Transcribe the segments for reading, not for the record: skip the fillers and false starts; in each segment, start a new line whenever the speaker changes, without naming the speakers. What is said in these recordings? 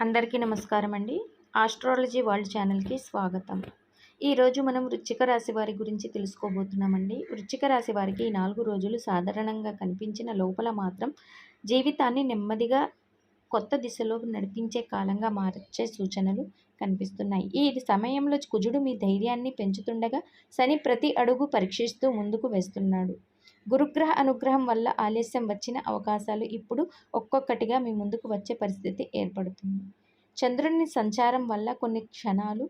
అందరికీ నమస్కారం అండి. ఆస్ట్రాలజీ వరల్డ్ ఛానల్‌కి స్వాగతం. ఈరోజు మనం వృశ్చిక రాశి వారి గురించి తెలుసుకోబోతున్నామండి. వృశ్చిక రాశి వారికి ఈ 4 రోజులు సాధారణంగా కనిపించిన లోపల మాత్రం జీవితాన్ని నెమ్మదిగా కొత్త దిశలో నడిపించే కాలంగా మార్చే సూచనలు కనిపిస్తున్నాయి. ఈ సమయంలో కుజుడు మీ ధైర్యాన్ని పెంచుతుండగా శని ప్రతి అడుగు పరీక్షిస్తూ ముందుకు వేస్తున్నాడు. గురుగ్రహ అనుగ్రహం వల్ల ఆలస్యం వచ్చిన అవకాశాలు ఇప్పుడు ఒక్కొక్కటిగా మీ ముందుకు వచ్చే పరిస్థితి ఏర్పడుతుంది. చంద్రుని సంచారం వల్ల కొన్ని క్షణాలు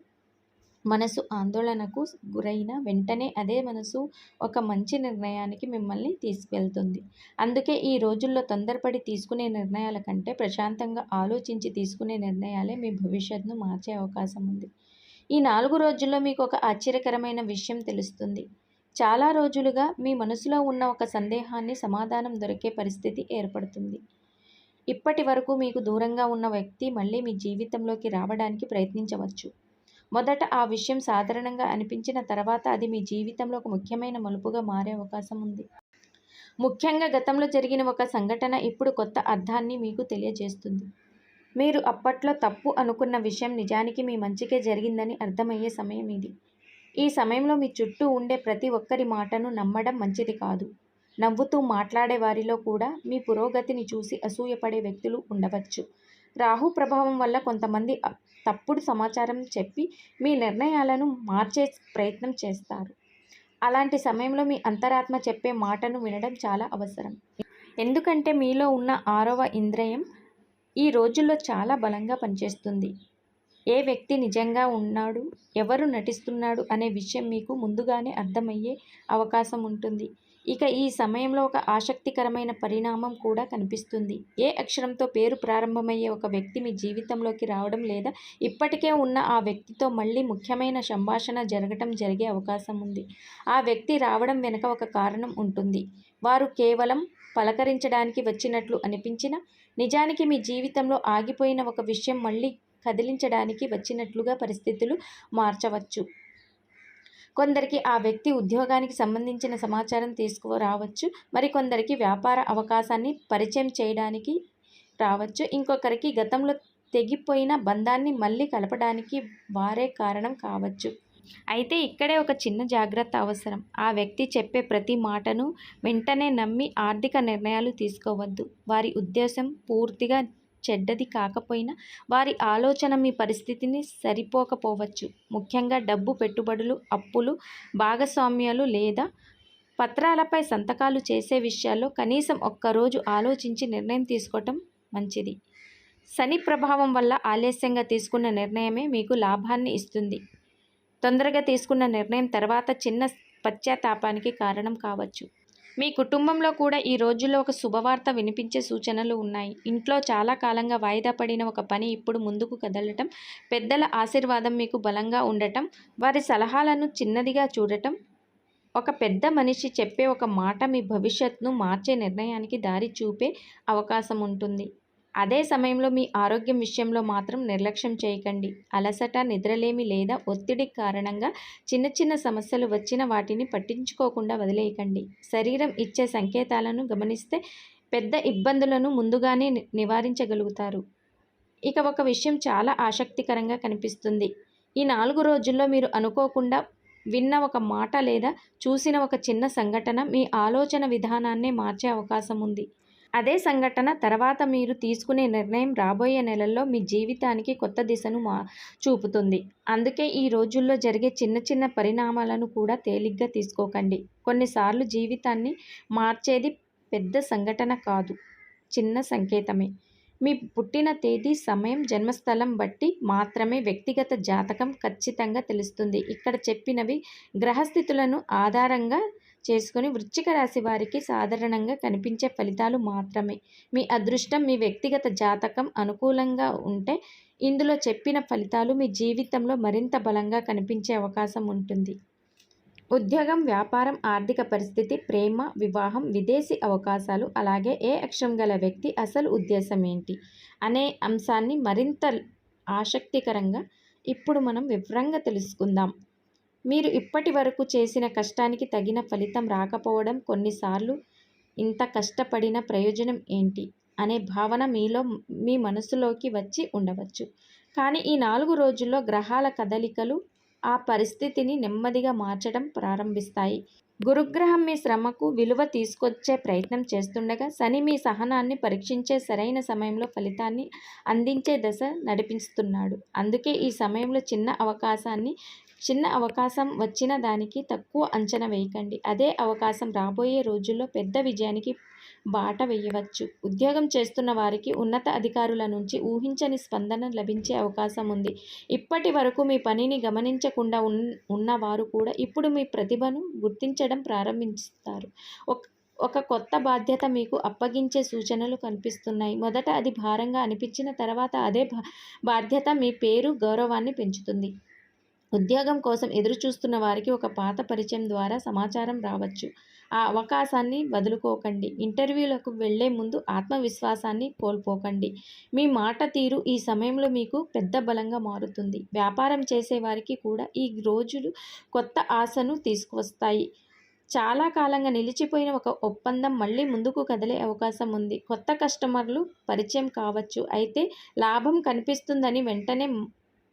మనసు ఆందోళనకు గురైన వెంటనే అదే మనసు ఒక మంచి నిర్ణయానికి మిమ్మల్ని తీసుకెళ్తుంది. అందుకే ఈ రోజుల్లో తొందరపడి తీసుకునే నిర్ణయాల కంటే ప్రశాంతంగా ఆలోచించి తీసుకునే నిర్ణయాలే మీ భవిష్యత్తును మార్చే అవకాశం ఉంది. ఈ 4 రోజుల్లో మీకు ఒక ఆశ్చర్యకరమైన విషయం తెలుస్తుంది. చాలా రోజులుగా మీ మనసులో ఉన్న ఒక సందేహాన్ని సమాధానం దొరికే పరిస్థితి ఏర్పడుతుంది. ఇప్పటి వరకు మీకు దూరంగా ఉన్న వ్యక్తి మళ్ళీ మీ జీవితంలోకి రావడానికి ప్రయత్నించవచ్చు. మొదట ఆ విషయం సాధారణంగా అనిపించిన తర్వాత అది మీ జీవితంలో ఒక ముఖ్యమైన మలుపుగా మారే అవకాశం ఉంది. ముఖ్యంగా గతంలో జరిగిన ఒక సంఘటన ఇప్పుడు కొత్త అర్థాన్ని మీకు తెలియజేస్తుంది. మీరు అప్పట్లో తప్పు అనుకున్న విషయం నిజానికి మీ మంచికే జరిగిందని అర్థమయ్యే సమయం ఇది. ఈ సమయంలో మీ చుట్టూ ఉండే ప్రతి ఒక్కరి మాటను నమ్మడం మంచిది కాదు. నవ్వుతూ మాట్లాడే వారిలో కూడా మీ పురోగతిని చూసి అసూయపడే వ్యక్తులు ఉండవచ్చు. రాహు ప్రభావం వల్ల కొంతమంది తప్పుడు సమాచారం చెప్పి మీ నిర్ణయాలను మార్చే ప్రయత్నం చేస్తారు. అలాంటి సమయంలో మీ అంతరాత్మ చెప్పే మాటను వినడం చాలా అవసరం. ఎందుకంటే మీలో ఉన్న 6వ ఇంద్రియం ఈ రోజుల్లో చాలా బలంగా పనిచేస్తుంది. ఏ వ్యక్తి నిజంగా ఉన్నాడు, ఎవరు నటిస్తున్నాడు అనే విషయం మీకు ముందుగానే అర్థమయ్యే అవకాశం ఉంటుంది. ఇక ఈ సమయంలో ఒక ఆసక్తికరమైన పరిణామం కూడా కనిపిస్తుంది. ఏ అక్షరంతో పేరు ప్రారంభమయ్యే ఒక వ్యక్తి మీ జీవితంలోకి రావడం లేదా ఇప్పటికే ఉన్న ఆ వ్యక్తితో మళ్ళీ ముఖ్యమైన సంభాషణ జరిగే అవకాశం ఉంది. ఆ వ్యక్తి రావడం వెనుక ఒక కారణం ఉంటుంది. వారు కేవలం పలకరించడానికి వచ్చినట్లు అనిపించినా నిజానికి మీ జీవితంలో ఆగిపోయిన ఒక విషయం మళ్ళీ కదిలించడానికి వచ్చినట్లుగా పరిస్థితులు మార్చవచ్చు. కొందరికి ఆ వ్యక్తి ఉద్యోగానికి సంబంధించిన సమాచారం తీసుకురావచ్చు. మరికొందరికి వ్యాపార అవకాశాన్ని పరిచయం చేయడానికి రావచ్చు. ఇంకొకరికి గతంలో తెగిపోయిన బంధాన్ని మళ్ళీ కలపడానికి వారే కారణం కావచ్చు. అయితే ఇక్కడే ఒక చిన్న జాగ్రత్త అవసరం. ఆ వ్యక్తి చెప్పే ప్రతి మాటను వెంటనే నమ్మి ఆర్థిక నిర్ణయాలు తీసుకోవద్దు. వారి ఉద్దేశం పూర్తిగా చెడ్డది కాకపోయినా వారి ఆలోచన మీ పరిస్థితిని సరిపోకపోవచ్చు. ముఖ్యంగా డబ్బు, పెట్టుబడులు, అప్పులు, భాగస్వామ్యాలు లేదా పత్రాలపై సంతకాలు చేసే విషయాల్లో కనీసం ఒక్కరోజు ఆలోచించి నిర్ణయం తీసుకోవటం మంచిది. శని ప్రభావం వల్ల ఆలస్యంగా తీసుకున్న నిర్ణయమే మీకు లాభాన్ని ఇస్తుంది. తొందరగా తీసుకున్న నిర్ణయం తర్వాత చిన్న పశ్చాత్తాపానికి కారణం కావచ్చు. మీ కుటుంబంలో కూడా ఈ రోజుల్లో ఒక శుభవార్త వినిపించే సూచనలు ఉన్నాయి. ఇంట్లో చాలా కాలంగా వాయిదా పడిన ఒక పని ఇప్పుడు ముందుకు కదలటం, పెద్దల ఆశీర్వాదం మీకు బలంగా ఉండటం, వారి సలహాలను చిన్నదిగా చూడటం, ఒక పెద్ద మనిషి చెప్పే ఒక మాట మీ భవిష్యత్తును మార్చే నిర్ణయానికి దారి చూపే అవకాశం ఉంటుంది. అదే సమయంలో మీ ఆరోగ్యం విషయంలో మాత్రం నిర్లక్ష్యం చేయకండి. అలసట, నిద్రలేమి లేదా ఒత్తిడి కారణంగా చిన్న చిన్న సమస్యలు వచ్చిన వాటిని పట్టించుకోకుండా వదిలేయకండి. శరీరం ఇచ్చే సంకేతాలను గమనిస్తే పెద్ద ఇబ్బందులను ముందుగానే నివారించగలుగుతారు. ఇక ఒక విషయం చాలా ఆసక్తికరంగా కనిపిస్తుంది. ఈ 4 రోజుల్లో మీరు అనుకోకుండా విన్న ఒక మాట లేదా చూసిన ఒక చిన్న సంఘటన మీ ఆలోచన విధానాన్నే మార్చే అవకాశం ఉంది. అదే సంఘటన తర్వాత మీరు తీసుకునే నిర్ణయం రాబోయే నెలల్లో మీ జీవితానికి కొత్త దిశను చూపుతుంది. అందుకే ఈ రోజుల్లో జరిగే చిన్న చిన్న పరిణామాలను కూడా తేలిగ్గా తీసుకోకండి. కొన్నిసార్లు జీవితాన్ని మార్చేది పెద్ద సంఘటన కాదు, చిన్న సంకేతమే. మీ పుట్టిన తేదీ, సమయం, జన్మస్థలం బట్టి మాత్రమే వ్యక్తిగత జాతకం ఖచ్చితంగా తెలుస్తుంది. ఇక్కడ చెప్పినవి గ్రహస్థితులను ఆధారంగా చేసుకుని వృశ్చిక రాశి వారికి సాధారణంగా కనిపించే ఫలితాలు మాత్రమే. మీ అదృష్టం, మీ వ్యక్తిగత జాతకం అనుకూలంగా ఉంటే ఇందులో చెప్పిన ఫలితాలు మీ జీవితంలో మరింత బలంగా కనిపించే అవకాశం ఉంటుంది. ఉద్యోగం, వ్యాపారం, ఆర్థిక పరిస్థితి, ప్రేమ, వివాహం, విదేశీ అవకాశాలు, అలాగే ఏ అక్షరం గల వ్యక్తి అసలు ఉద్దేశం ఏంటి అనే అంశాన్ని మరింత ఆసక్తికరంగా ఇప్పుడు మనం వివరంగా తెలుసుకుందాం. మీరు ఇప్పటి వరకు చేసిన కష్టానికి తగిన ఫలితం రాకపోవడం, కొన్నిసార్లు ఇంత కష్టపడిన ప్రయోజనం ఏంటి? అనే భావన మీ మనసులోకి వచ్చి ఉండవచ్చు. కానీ ఈ 4 రోజుల్లో గ్రహాల కదలికలు ఆ పరిస్థితిని నెమ్మదిగా మార్చడం ప్రారంభిస్తాయి. గురుగ్రహం మీ శ్రమకు విలువ తీసుకొచ్చే ప్రయత్నం చేస్తుండగా, శని మీ సహనాన్ని పరీక్షించే సరైన సమయంలో ఫలితాన్ని అందించే దశ నడిపిస్తున్నాడు. అందుకే ఈ సమయంలో చిన్న అవకాశం వచ్చిన దానికి తక్కువ అంచనా వేయకండి. అదే అవకాశం రాబోయే రోజుల్లో పెద్ద విజయానికి బాట వేయవచ్చు. ఉద్యోగం చేస్తున్న వారికి ఉన్నత అధికారుల నుంచి ఊహించని స్పందన లభించే అవకాశం ఉంది. ఇప్పటి వరకు మీ పనిని గమనించకుండా ఉన్నవారు కూడా ఇప్పుడు మీ ప్రతిభను గుర్తించడం ప్రారంభిస్తారు. ఒక కొత్త బాధ్యత మీకు అప్పగించే సూచనలు కనిపిస్తున్నాయి. మొదట అది భారంగా అనిపించిన తర్వాత అదే బాధ్యత మీ పేరు, గౌరవాన్ని పెంచుతుంది. ఉద్యోగం కోసం ఎదురుచూస్తున్న వారికి ఒక పాత పరిచయం ద్వారా సమాచారం రావచ్చు. ఆ అవకాశాన్ని వదులుకోకండి. ఇంటర్వ్యూలకు వెళ్లే ముందు ఆత్మవిశ్వాసాన్ని కోల్పోకండి. మీ మాట తీరు ఈ సమయంలో మీకు పెద్ద బలంగా మారుతుంది. వ్యాపారం చేసేవారికి కూడా ఈ రోజులు కొత్త ఆశను తీసుకువస్తాయి. చాలా కాలంగా నిలిచిపోయిన ఒక ఒప్పందం మళ్ళీ ముందుకు కదిలే అవకాశం ఉంది. కొత్త కస్టమర్లు పరిచయం కావచ్చు. అయితే లాభం కనిపిస్తుందని వెంటనే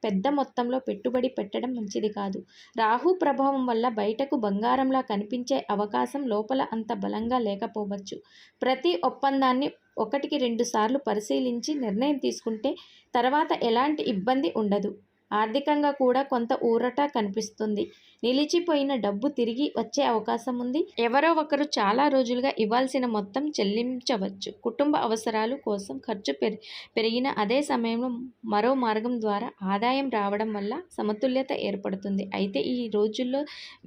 పెద్ద మొత్తంలో పెట్టుబడి పెట్టడం మంచిది కాదు. రాహు ప్రభావం వల్ల బయటకు బంగారంలా కనిపించే అవకాశం లోపల అంత బలంగా లేకపోవచ్చు. ప్రతి ఒప్పందాన్ని 1-2 సార్లు పరిశీలించి నిర్ణయం తీసుకుంటే తర్వాత ఎలాంటి ఇబ్బంది ఉండదు. ఆర్థికంగా కూడా కొంత ఊరట కనిపిస్తుంది. నిలిచిపోయిన డబ్బు తిరిగి వచ్చే అవకాశం ఉంది. ఎవరో ఒకరు చాలా రోజులుగా ఇవ్వాల్సిన మొత్తం చెల్లించవచ్చు. కుటుంబ అవసరాలు కోసం ఖర్చు పెరిగిన అదే సమయంలో మరో మార్గం ద్వారా ఆదాయం రావడం వల్ల సమతుల్యత ఏర్పడుతుంది. అయితే ఈ రోజుల్లో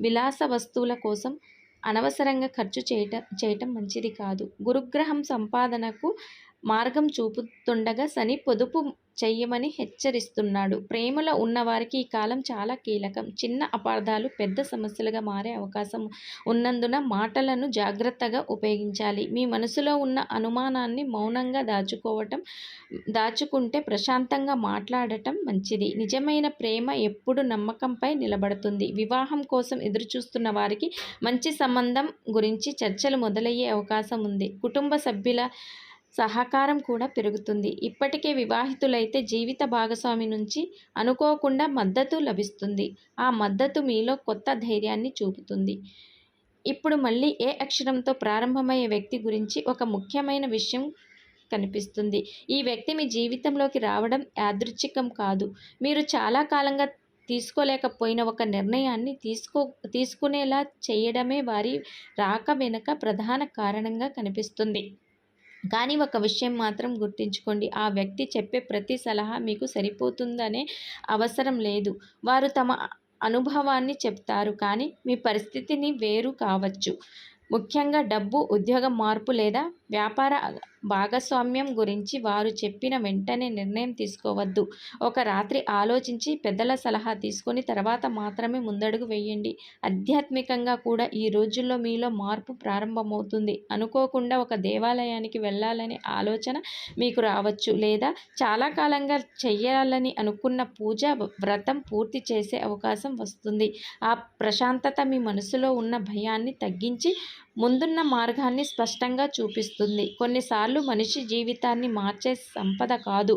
విలాస వస్తువుల కోసం అనవసరంగా ఖర్చు చేయటం మంచిది కాదు. గురుగ్రహం సంపాదనకు మార్గం చూపుతుండగా శని పొదుపు చెయ్యమని హెచ్చరిస్తున్నాడు. ప్రేమలో ఉన్నవారికి ఈ కాలం చాలా కీలకం. చిన్న అపార్థాలు పెద్ద సమస్యలుగా మారే అవకాశం ఉన్నందున మాటలను జాగ్రత్తగా ఉపయోగించాలి. మీ మనసులో ఉన్న అనుమానాన్ని మౌనంగా దాచుకుంటే ప్రశాంతంగా మాట్లాడటం మంచిది. నిజమైన ప్రేమ ఎప్పుడు నమ్మకంపై నిలబడుతుంది. వివాహం కోసం ఎదురుచూస్తున్న వారికి మంచి సంబంధం గురించి చర్చలు మొదలయ్యే అవకాశం ఉంది. కుటుంబ సభ్యుల సహకారం కూడా పెరుగుతుంది. ఇప్పటికే వివాహితులైతే జీవిత భాగస్వామి నుంచి అనుకోకుండా మద్దతు లభిస్తుంది. ఆ మద్దతు మీలో కొత్త ధైర్యాన్ని చూపుతుంది. ఇప్పుడు మళ్ళీ ఏ అక్షరంతో ప్రారంభమయ్యే వ్యక్తి గురించి ఒక ముఖ్యమైన విషయం కనిపిస్తుంది. ఈ వ్యక్తి మీ జీవితంలోకి రావడం యాదృచ్ఛికం కాదు. మీరు చాలా కాలంగా తీసుకోలేకపోయిన ఒక నిర్ణయాన్ని తీసుకునేలా చేయడమే వారి రాక వెనుక ప్రధాన కారణంగా కనిపిస్తుంది. కానీ ఒక విషయం మాత్రం గుర్తుంచుకోండి. ఆ వ్యక్తి చెప్పే ప్రతి సలహా మీకు సరిపోతుందనే అవసరం లేదు. వారు తమ అనుభవాన్ని చెప్తారు, కానీ మీ పరిస్థితిని వేరు కావచ్చు. ముఖ్యంగా డబ్బు, ఉద్యోగ మార్పు లేదా వ్యాపార భాగస్వామ్యం గురించి వారు చెప్పిన వెంటనే నిర్ణయం తీసుకోవద్దు. ఒక రాత్రి ఆలోచించి పెద్దల సలహా తీసుకొని తర్వాత మాత్రమే ముందడుగు వేయండి. ఆధ్యాత్మికంగా కూడా ఈ రోజుల్లో మీలో మార్పు ప్రారంభమవుతుంది. అనుకోకుండా ఒక దేవాలయానికి వెళ్ళాలనే ఆలోచన మీకు రావచ్చు. లేదా చాలా కాలంగా చెయ్యాలని అనుకున్న పూజ, వ్రతం పూర్తి చేసే అవకాశం వస్తుంది. ఆ ప్రశాంతత మీ మనసులో ఉన్న భయాన్ని తగ్గించి ముందున్న మార్గాన్ని స్పష్టంగా చూపిస్తుంది. కొన్నిసార్లు మనిషి జీవితాన్ని మార్చే సంపద కాదు,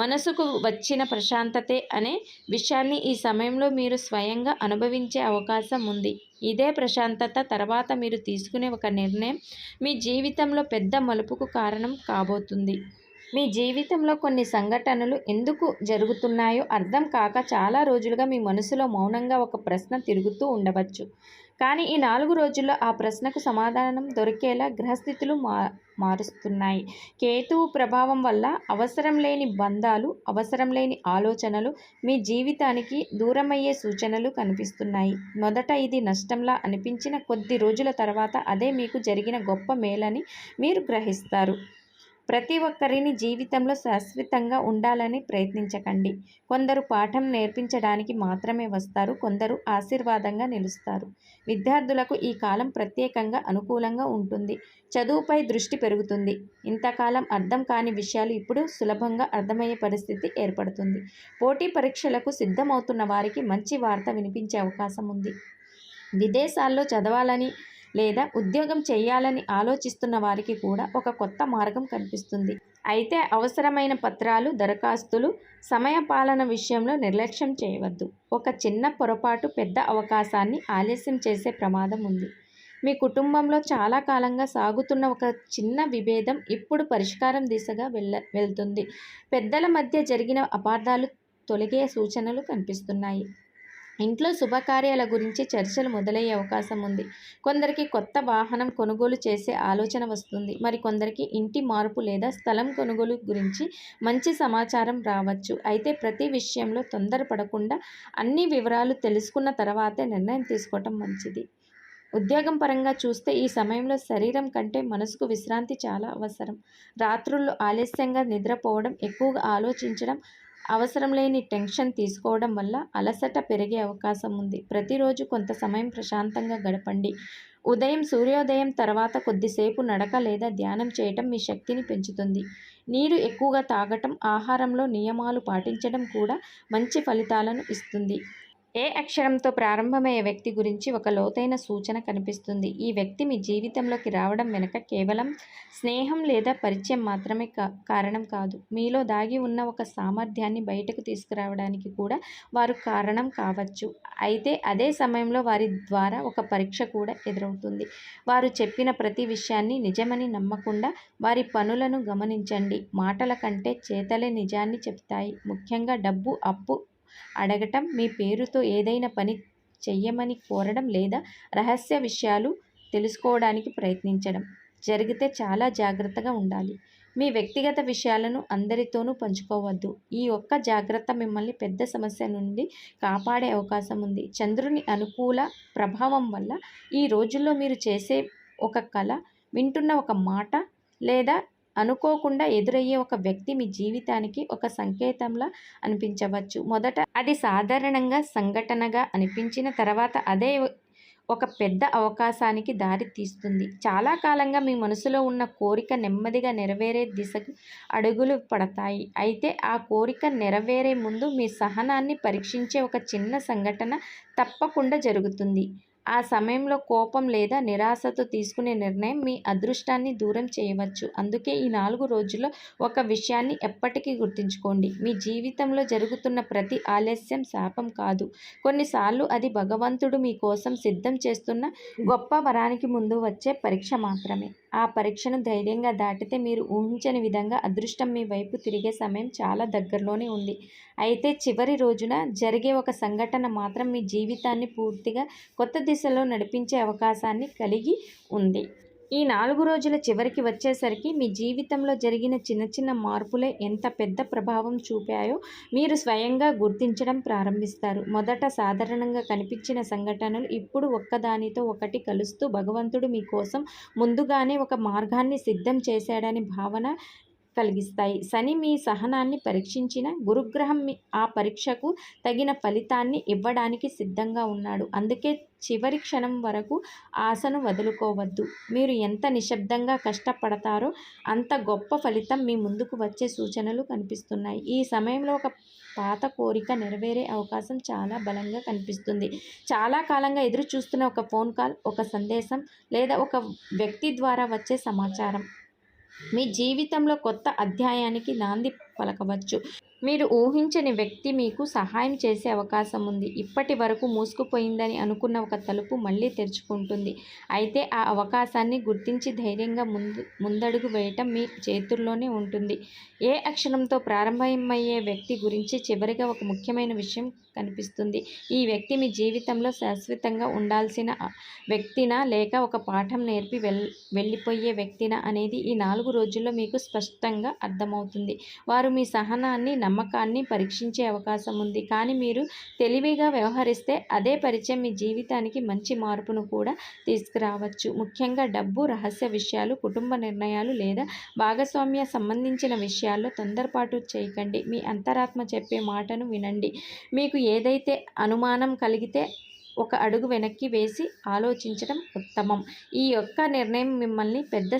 మనసుకు వచ్చిన ప్రశాంతతే అనే విషయాన్ని ఈ సమయంలో మీరు స్వయంగా అనుభవించే అవకాశం ఉంది. ఇదే ప్రశాంతత తర్వాత మీరు తీసుకునే ఒక నిర్ణయం మీ జీవితంలో పెద్ద మలుపుకు కారణం కాబోతుంది. మీ జీవితంలో కొన్ని సంఘటనలు ఎందుకు జరుగుతున్నాయో అర్థం కాక చాలా రోజులుగా మీ మనసులో మౌనంగా ఒక ప్రశ్న తిరుగుతూ ఉండవచ్చు. కానీ ఈ 4 రోజుల్లో ఆ ప్రశ్నకు సమాధానం దొరికేలా గ్రహస్థితులు మారుస్తున్నాయి. కేతువు ప్రభావం వల్ల అవసరం లేని బంధాలు, అవసరం లేని ఆలోచనలు మీ జీవితానికి దూరమయ్యే సూచనలు కనిపిస్తున్నాయి. మొదట ఇది నష్టంలా అనిపించిన కొద్ది రోజుల తర్వాత అదే మీకు జరిగిన గొప్ప మేలని మీరు గ్రహిస్తారు. ప్రతి ఒక్కరిని జీవితంలో శాశ్వతంగా ఉండాలని ప్రయత్నించకండి. కొందరు పాఠం నేర్పించడానికి మాత్రమే వస్తారు, కొందరు ఆశీర్వాదంగా నిలుస్తారు. విద్యార్థులకు ఈ కాలం ప్రత్యేకంగా అనుకూలంగా ఉంటుంది. చదువుపై దృష్టి పెరుగుతుంది. ఇంతకాలం అర్థం కాని విషయాలు ఇప్పుడు సులభంగా అర్థమయ్యే పరిస్థితి ఏర్పడుతుంది. పోటీ పరీక్షలకు సిద్ధమవుతున్న వారికి మంచి వార్త వినిపించే అవకాశం ఉంది. విదేశాల్లో చదవాలని లేదా ఉద్యోగం చేయాలని ఆలోచిస్తున్న వారికి కూడా ఒక కొత్త మార్గం కనిపిస్తుంది. అయితే అవసరమైన పత్రాలు, దరఖాస్తులు, సమయపాలన విషయంలో నిర్లక్ష్యం చేయవద్దు. ఒక చిన్న పొరపాటు పెద్ద అవకాశాన్ని ఆలస్యం చేసే ప్రమాదం ఉంది. మీ కుటుంబంలో చాలా కాలంగా సాగుతున్న ఒక చిన్న విభేదం ఇప్పుడు పరిష్కారం దిశగా వెళ్తుంది. పెద్దల మధ్య జరిగిన అపార్థాలు తొలగే సూచనలు కనిపిస్తున్నాయి. ఇంట్లో శుభకార్యాల గురించి చర్చలు మొదలయ్యే అవకాశం ఉంది. కొందరికి కొత్త వాహనం కొనుగోలు చేసే ఆలోచన వస్తుంది. మరికొందరికి ఇంటి మార్పు లేదా స్థలం కొనుగోలు గురించి మంచి సమాచారం రావచ్చు. అయితే ప్రతి విషయంలో తొందరపడకుండా అన్ని వివరాలు తెలుసుకున్న తర్వాతే నిర్ణయం తీసుకోవటం మంచిది. ఉద్యోగం పరంగా చూస్తే ఈ సమయంలో శరీరం కంటే మనసుకు విశ్రాంతి చాలా అవసరం. రాత్రుళ్ళు ఆలస్యంగా నిద్రపోవడం, ఎక్కువగా ఆలోచించడం, అవసరం లేని టెన్షన్ తీసుకోవడం వల్ల అలసట పెరిగే అవకాశం ఉంది. ప్రతిరోజు కొంత సమయం ప్రశాంతంగా గడపండి. ఉదయం సూర్యోదయం తర్వాత కొద్దిసేపు నడక లేదా ధ్యానం చేయటం మీ శక్తిని పెంచుతుంది. నీరు ఎక్కువగా తాగటం, ఆహారంలో నియమాలు పాటించడం కూడా మంచి ఫలితాలను ఇస్తుంది. ఏ అక్షరంతో ప్రారంభమయ్యే వ్యక్తి గురించి ఒక లోతైన సూచన కనిపిస్తుంది. ఈ వ్యక్తి మీ జీవితంలోకి రావడం వెనుక కేవలం స్నేహం లేదా పరిచయం మాత్రమే కారణం కాదు. మీలో దాగి ఉన్న ఒక సామర్థ్యాన్ని బయటకు తీసుకురావడానికి కూడా వారు కారణం కావచ్చు. అయితే అదే సమయంలో వారి ద్వారా ఒక పరీక్ష కూడా ఎదురవుతుంది. వారు చెప్పిన ప్రతి విషయాన్ని నిజమని నమ్మకుండా వారి పనులను గమనించండి. మాటల కంటే చేతలే నిజాన్ని చెప్తాయి. ముఖ్యంగా డబ్బు, అప్పు అడగటం, మీ పేరుతో ఏదైనా పని చెయ్యమని కోరడం లేదా రహస్య విషయాలు తెలుసుకోవడానికి ప్రయత్నించడం జరిగితే చాలా జాగ్రత్తగా ఉండాలి. మీ వ్యక్తిగత విషయాలను అందరితోనూ పంచుకోవద్దు. ఈ ఒక్క జాగ్రత్త మిమ్మల్ని పెద్ద సమస్య నుండి కాపాడే అవకాశం ఉంది. చంద్రుని అనుకూల ప్రభావం వల్ల ఈ రోజుల్లో మీరు చేసే ఒక కళ, వింటున్న ఒక మాట లేదా అనుకోకుండా ఎదురయ్యే ఒక వ్యక్తి మీ జీవితానికి ఒక సంకేతంలా అనిపించవచ్చు. మొదట అది సాధారణంగా సంఘటనగా అనిపించిన తర్వాత అదే ఒక పెద్ద అవకాశానికి దారి తీస్తుంది. చాలా కాలంగా మీ మనసులో ఉన్న కోరిక నెమ్మదిగా నెరవేరే దిశకు అడుగులు పడతాయి. అయితే ఆ కోరిక నెరవేరే ముందు మీ సహనాన్ని పరీక్షించే ఒక చిన్న సంఘటన తప్పకుండా జరుగుతుంది. ఆ సమయంలో కోపం లేదా నిరాశతో తీసుకునే నిర్ణయం మీ అదృష్టాన్ని దూరం చేయవచ్చు. అందుకే ఈ 4 రోజుల్లో ఒక విషయాన్ని ఎప్పటికీ గుర్తుంచుకోండి. మీ జీవితంలో జరుగుతున్న ప్రతి ఆలస్యం శాపం కాదు. కొన్నిసార్లు అది భగవంతుడు మీ కోసం సిద్ధం చేస్తున్న గొప్ప వరానికి ముందు వచ్చే పరీక్ష మాత్రమే. ఆ పరీక్షను ధైర్యంగా దాటితే మీరు ఊహించని విధంగా అదృష్టం మీ వైపు తిరిగే సమయం చాలా దగ్గరలోనే ఉంది. అయితే చివరి రోజున జరిగే ఒక సంఘటన మాత్రం మీ జీవితాన్ని పూర్తిగా కొత్త దిశలో నడిపించే అవకాశాన్ని కలిగి ఉంది. ఈ 4 రోజుల చివరికి వచ్చేసరికి మీ జీవితంలో జరిగిన చిన్న చిన్న మార్పులే ఎంత పెద్ద ప్రభావం చూపాయో మీరు స్వయంగా గుర్తించడం ప్రారంభిస్తారు. మొదట సాధారణంగా కనిపించిన సంఘటనలు ఇప్పుడు ఒక్కదానితో ఒకటి కలుస్తూ భగవంతుడు మీకోసం ముందుగానే ఒక మార్గాన్ని సిద్ధం చేశాడని భావన కలిగిస్తాయి. శని మీ సహనాన్ని పరీక్షించిన గురుగ్రహం ఆ పరీక్షకు తగిన ఫలితాన్ని ఇవ్వడానికి సిద్ధంగా ఉన్నాడు. అందుకే చివరి క్షణం వరకు ఆశను వదులుకోవద్దు. మీరు ఎంత నిశ్శబ్దంగా కష్టపడతారో అంత గొప్ప ఫలితం మీ ముందుకు వచ్చే సూచనలు కనిపిస్తున్నాయి. ఈ సమయంలో ఒక పాత కోరిక నెరవేరే అవకాశం చాలా బలంగా కనిపిస్తుంది. చాలా కాలంగా ఎదురు చూస్తున్న ఒక ఫోన్ కాల్, ఒక సందేశం లేదా ఒక వ్యక్తి ద్వారా వచ్చే సమాచారం మీ జీవితంలో కొత్త అధ్యాయానికి నాంది పలకవచ్చు. మీరు ఊహించని వ్యక్తి మీకు సహాయం చేసే అవకాశం ఉంది. ఇప్పటి వరకు మూసుకుపోయిందని అనుకున్న ఒక తలుపు మళ్ళీ తెరుచుకుంటుంది. అయితే ఆ అవకాశాన్ని గుర్తించి ధైర్యంగా ముందడుగు వేయటం మీ చేతుల్లోనే ఉంటుంది. ఏ అక్షరంతో ప్రారంభమయ్యే వ్యక్తి గురించి చివరిగా ఒక ముఖ్యమైన విషయం కనిపిస్తుంది. ఈ వ్యక్తి మీ జీవితంలో శాశ్వతంగా ఉండాల్సిన వ్యక్తినా లేక ఒక పాఠం నేర్పి వెళ్ళిపోయే వ్యక్తినా అనేది ఈ 4 రోజుల్లో మీకు స్పష్టంగా అర్థమవుతుంది. వారు మీ సహనాన్ని, నమ్మకాన్ని పరీక్షించే అవకాశం ఉంది. కానీ మీరు తెలివిగా వ్యవహరిస్తే అదే పరిచయం మీ జీవితానికి మంచి మార్పును కూడా తీసుకురావచ్చు. ముఖ్యంగా డబ్బు, రహస్య విషయాలు, కుటుంబ నిర్ణయాలు లేదా భాగస్వామ్య సంబంధించిన విషయాల్లో తొందరపాటు చేయకండి. మీ అంతరాత్మ చెప్పే మాటను వినండి. మీకు ఏదైతే అనుమానం కలిగితే ఒక అడుగు వెనక్కి వేసి ఆలోచించడం ఉత్తమం. ఈ యొక్క నిర్ణయం మిమ్మల్ని పెద్ద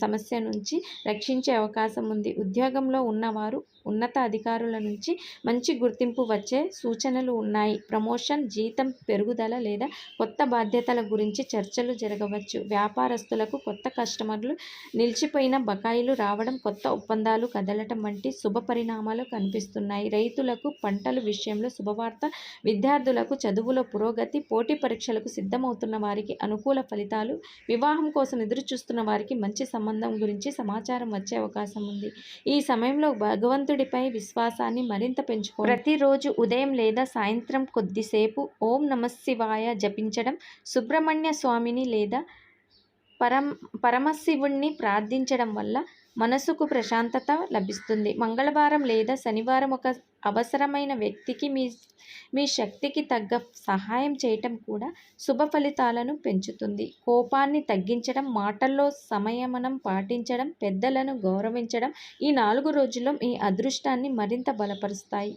సమస్య నుంచి రక్షించే అవకాశం ఉంది. ఉద్యోగంలో ఉన్నవారు ఉన్నత అధికారుల నుంచి మంచి గుర్తింపు వచ్చే సూచనలు ఉన్నాయి. ప్రమోషన్, జీతం పెరుగుదల లేదా కొత్త బాధ్యతల గురించి చర్చలు జరగవచ్చు. వ్యాపారస్తులకు కొత్త కస్టమర్లు, నిలిచిపోయిన బకాయిలు రావడం, కొత్త ఒప్పందాలు కదలటం వంటి శుభ పరిణామాలు కనిపిస్తున్నాయి. రైతులకు పంటల విషయంలో శుభవార్త, విద్యార్థులకు చదువులో పురోగతి, పోటీ పరీక్షలకు సిద్ధమవుతున్న వారికి అనుకూల ఫలితాలు, వివాహం కోసం ఎదురుచూస్తున్న వారికి మంచి సంబంధం గురించి సమాచారం వచ్చే అవకాశం ఉంది. ఈ సమయంలో భగవంతుడిపై విశ్వాసాన్ని మరింత పెంచుకోండి. ప్రతిరోజు ఉదయం లేదా సాయంత్రం కొద్దిసేపు ఓం నమఃశివాయ జపించడం, సుబ్రహ్మణ్య స్వామిని లేదా పరమశివుణ్ణి ప్రార్థించడం వల్ల మనసుకు ప్రశాంతత లభిస్తుంది. మంగళవారం లేదా శనివారం ఒక అవసరమైన వ్యక్తికి మీ శక్తికి తగ్గ సహాయం చేయటం కూడా శుభ ఫలితాలను పెంచుతుంది. కోపాన్ని తగ్గించడం, మాటల్లో సంయమనం పాటించడం, పెద్దలను గౌరవించడం ఈ 4 రోజుల్లో మీ అదృష్టాన్ని మరింత బలపరుస్తాయి.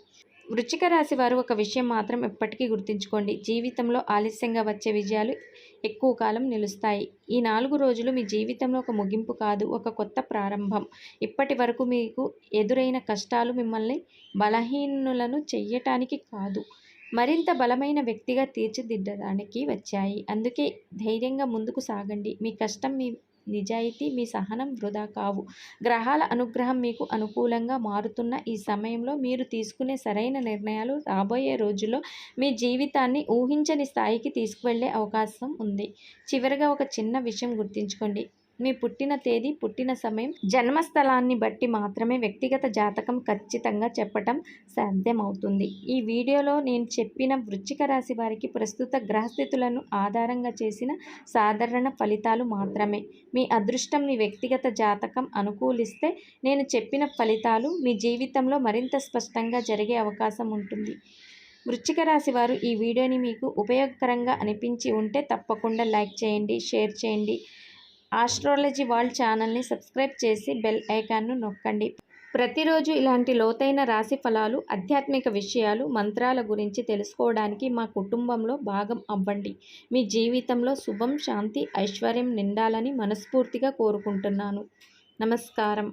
వృశ్చిక రాశి వారు ఒక విషయం మాత్రం ఎప్పటికీ గుర్తుంచుకోండి. జీవితంలో ఆలస్యంగా వచ్చే విజయాలు ఎక్కువ కాలం నిలుస్తాయి. ఈ 4 రోజులు మీ జీవితంలో ఒక ముగింపు కాదు, ఒక కొత్త ప్రారంభం. ఇప్పటి వరకు మీకు ఎదురైన కష్టాలు మిమ్మల్ని బలహీనులను చెయ్యటానికి కాదు, మరింత బలమైన వ్యక్తిగా తీర్చిదిద్దడానికి వచ్చాయి. అందుకే ధైర్యంగా ముందుకు సాగండి. మీ కష్టం, మీ నిజాయితీ, మీ సహనం వృధా కావు. గ్రహాల అనుగ్రహం మీకు అనుకూలంగా మారుతున్న ఈ సమయంలో మీరు తీసుకునే సరైన నిర్ణయాలు రాబోయే రోజుల్లో మీ జీవితాన్ని ఊహించని స్థాయికి తీసుకువెళ్ళే అవకాశం ఉంది. చివరగా ఒక చిన్న విషయం గుర్తుంచుకోండి. మీ పుట్టిన తేదీ, పుట్టిన సమయం, జన్మస్థలాన్ని బట్టి మాత్రమే వ్యక్తిగత జాతకం ఖచ్చితంగా చెప్పటం సాధ్యమవుతుంది. ఈ వీడియోలో నేను చెప్పిన వృశ్చిక రాశి వారికి ప్రస్తుత గ్రహస్థితులను ఆధారంగా చేసిన సాధారణ ఫలితాలు మాత్రమే. మీ అదృష్టం, మీ వ్యక్తిగత జాతకం అనుకూలిస్తే నేను చెప్పిన ఫలితాలు మీ జీవితంలో మరింత స్పష్టంగా జరిగే అవకాశం ఉంటుంది. వృశ్చిక రాశి వారు ఈ వీడియోని మీకు ఉపయోగకరంగా అనిపించి ఉంటే తప్పకుండా లైక్ చేయండి, షేర్ చేయండి. ఆస్ట్రాలజీ వరల్డ్ ఛానల్ని సబ్స్క్రైబ్ చేసి బెల్ ఐకాన్ను నొక్కండి. ప్రతిరోజు ఇలాంటి లోతైన రాశి ఫలాలు, ఆధ్యాత్మిక విషయాలు, మంత్రాల గురించి తెలుసుకోవడానికి మా కుటుంబంలో భాగం అవ్వండి. మీ జీవితంలో శుభం, శాంతి, ఐశ్వర్యం నిండాలని మనస్ఫూర్తిగా కోరుకుంటున్నాను. నమస్కారం.